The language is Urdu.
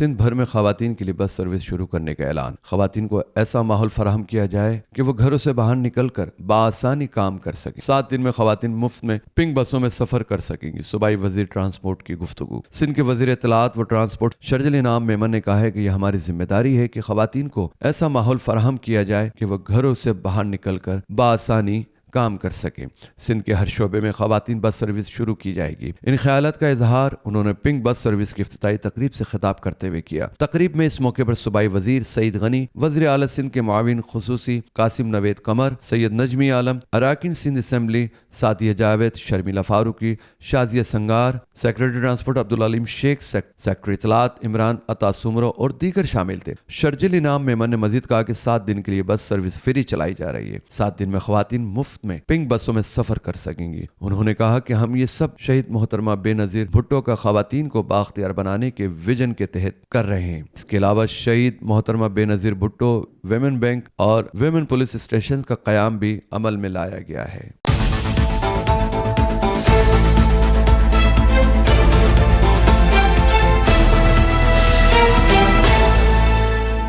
سندھ بھر میں خواتین کے لیے بس سروس شروع کرنے کا اعلان۔ خواتین کو ایسا ماحول فراہم کیا جائے کہ وہ گھروں سے باہر نکل کر بآسانی کام کر سکیں۔ 7 دن میں خواتین مفت میں پنک بسوں میں سفر کر سکیں گی۔ صوبائی وزیر ٹرانسپورٹ کی گفتگو۔ سندھ کے وزیر اطلاعات و ٹرانسپورٹ شرجیل انعام میمن نے کہا ہے کہ یہ ہماری ذمہ داری ہے کہ خواتین کو ایسا ماحول فراہم کیا جائے کہ وہ گھروں سے باہر نکل کر بآسانی کام کر سکیں۔ سندھ کے ہر شعبے میں خواتین بس سروس شروع کی جائے گی۔ ان خیالات کا اظہار انہوں نے پنک بس سروس کی افتتاحی تقریب سے خطاب کرتے ہوئے کیا۔ تقریب میں اس موقع پر صوبائی وزیر سعید غنی، وزیر اعلیٰ سندھ کے معاون خصوصی قاسم نوید قمر، سید نجمی عالم، اراکین Sindh assembly Sadia Javed, Sharmila Farooqui, Shazia Sangar, secretary transport Abdul Aleem شیخ، سیکرٹری اطلاعات عمران عطا سمرو اور دیگر شامل تھے۔ شرجیل انعام میمن نے مزید کہا کہ 7 دن کے لیے بس سروس فری چلائی جا رہی ہے۔ 7 دن میں خواتین مفت میں پنک بسوں میں سفر کر سکیں گی۔ انہوں نے کہا کہ ہم یہ سب شہید محترمہ بے نظیر بھٹو کا خواتین کو بااختیار بنانے کے ویژن کے تحت کر رہے ہیں۔ اس کے علاوہ شہید محترمہ بے نظیر بھٹو ویمن بینک اور ویمن پولیس اسٹیشن کا قیام بھی عمل میں لایا گیا ہے۔